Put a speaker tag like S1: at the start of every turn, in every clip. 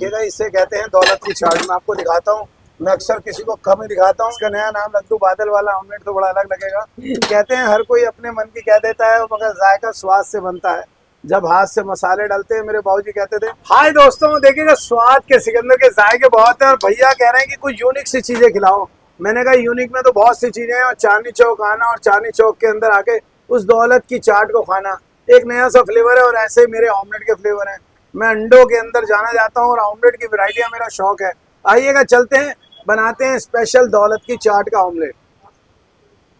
S1: देखिएगा, इसे कहते हैं दौलत की चाट। मैं आपको दिखाता हूँ, मैं अक्सर किसी को कम ही दिखाता हूँ। इसका नया नाम लड्डू बादल वाला ऑमलेट तो बड़ा अलग लगेगा। कहते हैं हर कोई अपने मन की कह देता है, मगर जायका स्वाद से बनता है जब हाथ से मसाले डालते हैं। मेरे बाबूजी कहते थे। हाय दोस्तों, देखिएगा स्वाद के सिकंदर के जायके बहुत है और भैया कह रहे हैं कि कुछ यूनिक सी चीजें खिलाओ। मैंने कहा यूनिक में तो बहुत सी चीजें हैं, और चांदनी चौक आना और चांदनी चौक के अंदर आके उस दौलत की चाट को खाना। एक नया सा फ्लेवर है और ऐसे ही मेरे ऑमलेट के फ्लेवर हैं। मैं अंडों के अंदर जाना चाहता हूँ और ऑमलेट की वैरायटियां मेरा शौक है। आइएगा चलते हैं, बनाते हैं स्पेशल दौलत की चाट का ऑमलेट।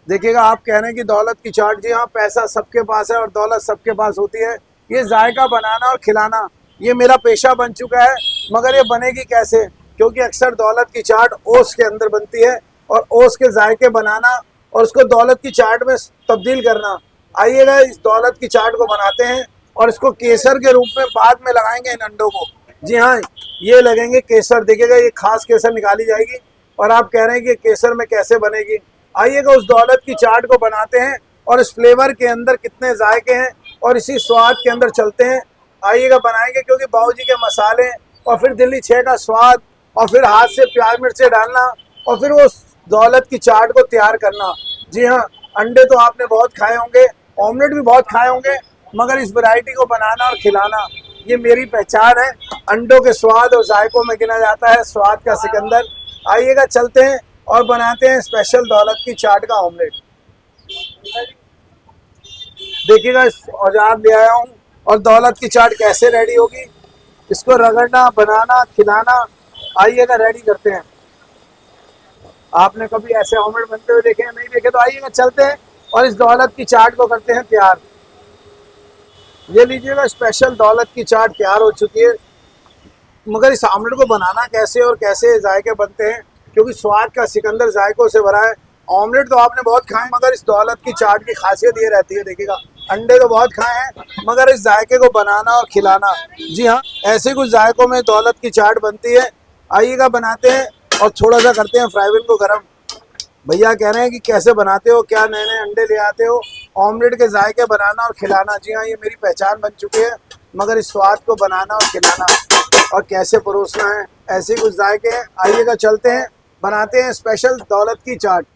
S1: देखिएगा, आप कह रहे हैं कि दौलत की चाट, जी हाँ, पैसा सबके पास है और दौलत सबके पास होती है। ये जायका बनाना और खिलाना ये मेरा पेशा बन चुका है। मगर ये बनेगी कैसे? क्योंकि अक्सर दौलत की चाट ओस के अंदर बनती है और ओस के जायके बनाना और उसको दौलत की चाट में तब्दील करना। आइएगा इस दौलत की चाट को बनाते हैं और इसको केसर के रूप में बाद में लगाएंगे इन अंडों को। जी हाँ, ये लगेंगे केसर। देखिएगा, ये खास केसर निकाली जाएगी। और आप कह रहे हैं कि केसर में कैसे बनेगी? आइएगा उस दौलत की चाट को बनाते हैं और इस फ्लेवर के अंदर कितने जायके हैं और इसी स्वाद के अंदर चलते हैं। आइएगा बनाएंगे, क्योंकि बाबूजी के मसाले और फिर दिल्ली 6 का स्वाद और फिर हाथ से प्याज मिर्चे डालना और फिर वो दौलत की चाट को तैयार करना। जी हाँ, अंडे तो आपने बहुत खाए होंगे, ऑमलेट भी बहुत खाए होंगे, मगर इस वैरायटी को बनाना और खिलाना ये मेरी पहचान है। अंडों के स्वाद और जायकों में गिना जाता है स्वाद का सिकंदर। आइएगा चलते हैं और बनाते हैं स्पेशल दौलत की चाट का ऑमलेट। देखिएगा, इस औजार ले आया हूँ और दौलत की चाट कैसे रेडी होगी, इसको रगड़ना, बनाना, खिलाना। आइएगा रेडी करते हैं। आपने कभी ऐसे ऑमलेट बनते हुए देखे हैं? नहीं देखे तो आइएगा चलते हैं और इस दौलत की चाट को करते हैं तैयार। ये लीजिएगा, स्पेशल दौलत की चाट तैयार हो चुकी है। मगर इस ऑमलेट को बनाना कैसे और कैसे जायके बनते हैं, क्योंकि स्वाद का सिकंदर जायकों से भरा है। ऑमलेट तो आपने बहुत खाए, मगर इस दौलत की चाट की खासियत ये रहती है। देखिएगा, अंडे तो बहुत खाए हैं, मगर इस जायके को बनाना और खिलाना, जी हाँ, ऐसे कुछ जायकों में दौलत की चाट बनती है। आइएगा बनाते हैं और थोड़ा सा करते हैं फ्राई पैन को गर्म। भैया कह रहे हैं कि कैसे बनाते हो, क्या नए नए अंडे ले आते हो, ऑमलेट के जायके बनाना और खिलाना। जी हाँ, ये मेरी पहचान बन चुकी है। मगर इस स्वाद को बनाना और खिलाना और कैसे परोसना है, ऐसे कुछ जायके हैं। आइएगा चलते हैं, बनाते हैं स्पेशल दौलत की चाट।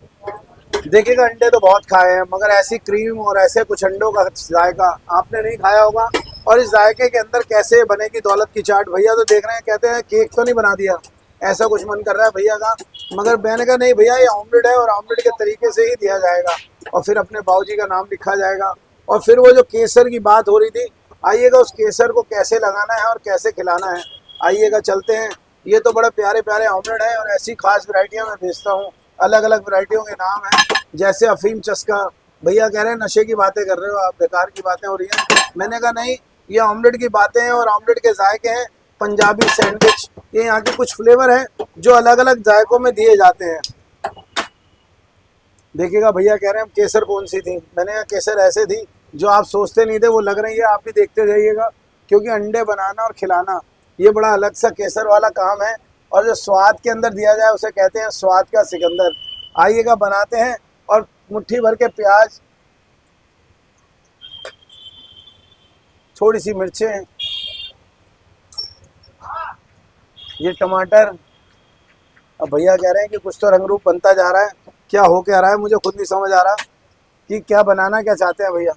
S1: देखिएगा, अंडे तो बहुत खाए हैं, मगर ऐसी क्रीम और ऐसे कुछ अंडों का जायका आपने नहीं खाया होगा। और इस जायके के अंदर कैसे बनेगी दौलत की चाट? भैया तो देख रहे हैं, कहते हैं केक तो नहीं बना दिया, ऐसा कुछ मन कर रहा है भैया का। मगर मैंने कहा नहीं भैया, ये ऑमलेट है और ऑमलेट के तरीके से ही दिया जाएगा और फिर अपने बाबूजी का नाम लिखा जाएगा। और फिर वो जो केसर की बात हो रही थी, आइएगा उस केसर को कैसे लगाना है और कैसे खिलाना है। आइएगा चलते हैं। ये तो बड़े प्यारे प्यारे ऑमलेट है और ऐसी खास वैरायटियाँ मैं भेजता हूँ। अलग अलग वैरायटियों के नाम हैं, जैसे अफीम चस्का। भैया कह रहे हैं नशे की बातें कर रहे हो आप, बेकार की बातें हो रही हैं। मैंने कहा नहीं, ये ऑमलेट की बातें हैं और ऑमलेट के जायके हैं। पंजाबी सैंडविच, ये यहाँ के कुछ फ्लेवर हैं जो अलग अलग जायकों में दिए जाते हैं। देखिएगा, भैया कह रहे हैं केसर कौन सी थी? मैंने कहा केसर ऐसे थी जो आप सोचते नहीं थे, वो लग रही है। आप भी देखते जाइएगा, क्योंकि अंडे बनाना और खिलाना ये बड़ा अलग सा केसर वाला काम है। और जो स्वाद के अंदर दिया जाए उसे कहते हैं स्वाद का सिकंदर। आइएगा बनाते हैं और मुट्ठी भर के प्याज, थोड़ी सी मिर्चें, ये टमाटर। अब भैया कह रहे हैं कि कुछ तो रंग रूप बनता जा रहा है। क्या हो क्या रहा है मुझे खुद नहीं समझ आ रहा कि क्या बनाना क्या चाहते हैं भैया।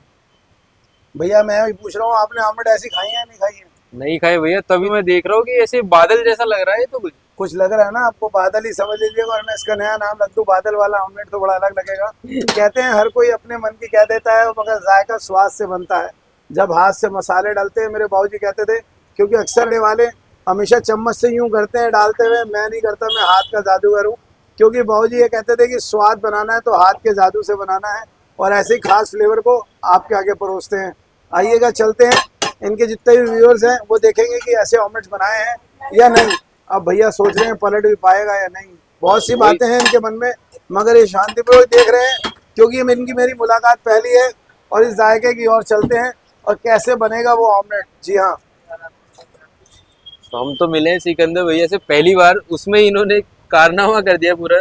S1: भैया मैं भी पूछ रहा हूँ, आपने ऑमलेट ऐसी खाई है या नहीं खाई है?
S2: नहीं खाए भैया, तभी मैं देख रहा हूँ कि ऐसे बादल जैसा लग रहा है तो
S1: कुछ लग रहा है ना आपको? बादल ही समझ लीजिएगा। और मैं इसका नया नाम लड्डू बादल वाला ऑमलेट तो बड़ा अलग लगेगा। कहते हैं हर कोई अपने मन की कह देता है, मगर जायका स्वाद से बनता है जब हाथ से मसाले डालते हैं। मेरे बाबूजी कहते थे, क्योंकि अक्सर ये वाले हमेशा चम्मच से यूं करते हैं डालते हुए। मैं नहीं करता, मैं हाथ का जादूगर हूँ। क्योंकि बाबूजी ये कहते थे कि स्वाद बनाना है तो हाथ के जादू से बनाना है, और ऐसे ही खास फ्लेवर को आपके आगे परोसते हैं। आइएगा चलते हैं, इनके जितने भी व्यूअर्स हैं वो देखेंगे कि ऐसे ऑमलेट्स बनाए हैं या नहीं। अब भैया सोच रहे हैं पलट भी पाएगा या नहीं, बहुत सी बातें हैं इनके मन में, मगर ये शांतिपूर्वक देख रहे हैं, क्योंकि इनकी मेरी मुलाकात पहली है। और इस जायके की ओर चलते हैं और कैसे बनेगा वो ऑमलेट। जी हाँ,
S2: हम तो मिले हैं सिकंदर भैया से पहली बार, उसमें इन्होंने कारनामा कर दिया पूरा।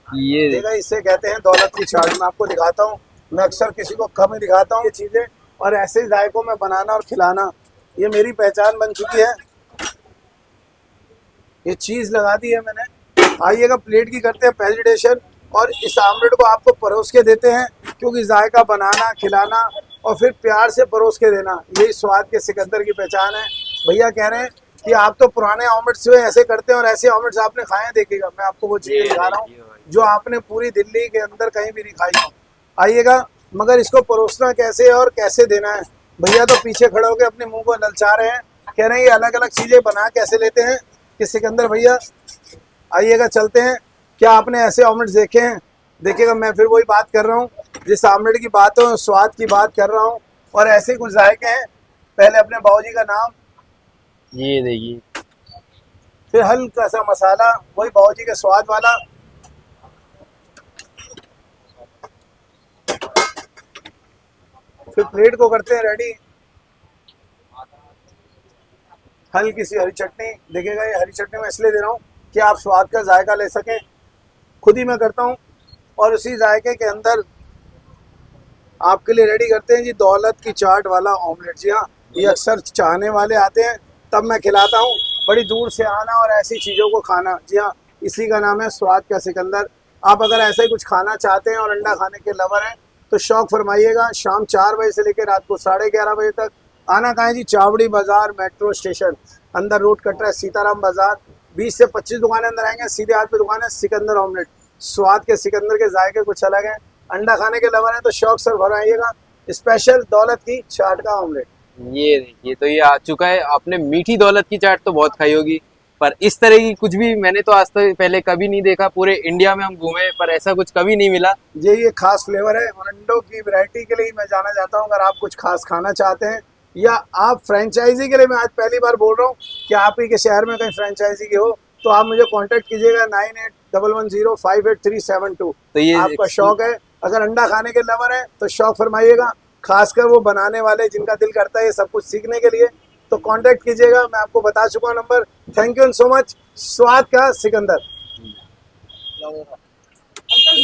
S2: ये
S1: देखा, इसे कहते हैं दौलत की चाट। मैं आपको दिखाता हूँ, मैं अक्सर किसी को कम ही दिखाता हूँ ये चीज़ें, और ऐसे ही जायकों में बनाना और खिलाना ये मेरी पहचान बन चुकी है। ये चीज़ लगा दी है मैंने। आइएगा, प्लेट की करते हैं प्रेजेंटेशन और इस आमलेट को आपको परोस के देते हैं, क्योंकि जायका बनाना, खिलाना और फिर प्यार से परोस के देना, यही स्वाद के सिकंदर की पहचान है। भैया कह रहे हैं कि आप तो पुराने ऑमलेट से ऐसे करते हैं और ऐसे ऑमलेट्स आपने खाए हैं, देखिएगा मैं आपको वो चीज़ें दिखा रहा हूँ जो आपने पूरी दिल्ली के अंदर कहीं भी नहीं खाई हो। आइएगा, मगर इसको परोसना कैसे है और कैसे देना है। भैया तो पीछे खड़े होकर अपने मुंह को ललचा रहे हैं, कह रहे हैं ये अलग अलग चीज़ें बना कैसे लेते हैं कि सिकंदर भैया। आइएगा, चलते हैं। क्या आपने ऐसे ऑमलेट्स देखे हैं? देखिएगा, मैं फिर वही बात कर रहा हूँ, जिस ऑमलेट की बात हो स्वाद की बात कर रहा हूँ, और ऐसे कुछ जायके हैं। पहले अपने बाबूजी का नाम,
S2: ये देखिए,
S1: फिर हल्का सा मसाला, वही बाबूजी के स्वाद वाला। फिर प्लेट को करते हैं रेडी। हल्की सी हरी चटनी, देखिएगा ये हरी चटनी मैं इसलिए दे रहा हूँ कि आप स्वाद का जायका ले सकें। खुद ही मैं करता हूँ और उसी जायके के अंदर आपके लिए रेडी करते हैं जी दौलत की चाट वाला ऑमलेट। जी हाँ, ये अक्सर चाहने वाले आते हैं तब मैं खिलाता हूँ, बड़ी दूर से आना और ऐसी चीज़ों को खाना। जी हाँ, इसी का नाम है स्वाद का सिकंदर। आप अगर ऐसा ही कुछ खाना चाहते हैं और अंडा खाने के लवर हैं तो शौक फरमाइएगा। शाम 4 बजे से लेकर रात को 11:30 बजे तक। आना कहाँ है जी? चावड़ी बाजार मेट्रो स्टेशन, अंदर रोड कट रहा है सीताराम बाजार। 20 से 25 दुकानें अंदर आएंगे, सीधे हाथ पे दुकान है सिकंदर ऑमलेट। स्वाद के सिकंदर के जायके कुछ अलग हैं। अंडा खाने के लवर हैं तो शौक से भराइएगा। स्पेशल दौलत की चाट का ऑमलेट।
S2: ये देखिए, तो ये आ चुका है। आपने मीठी दौलत की चाट तो बहुत खाई होगी, पर इस तरह की कुछ भी मैंने तो आज तक पहले कभी नहीं देखा। पूरे इंडिया में हम घूमे पर ऐसा कुछ कभी नहीं मिला।
S1: ये खास फ्लेवर है और अंडों की वैरायटी के लिए मैं जाना चाहता हूँ। अगर आप कुछ खास खाना चाहते हैं या आप फ्रेंचाइजी के लिए, मैं आज पहली बार बोल रहा हूँ कि आप ही के शहर में कहीं फ्रेंचाइजी की हो तो आप मुझे कांटेक्ट कीजिएगा 9811058372।
S2: तो ये
S1: आपका शौक है, अगर अंडा खाने के लवर है तो शौक फरमाइएगा। खासकर वो बनाने वाले जिनका दिल करता है ये सब कुछ सीखने के लिए, तो कांटेक्ट कीजिएगा। मैं आपको बता चुका हूँ number. Thank you so much. स्वाद का सिकंदर।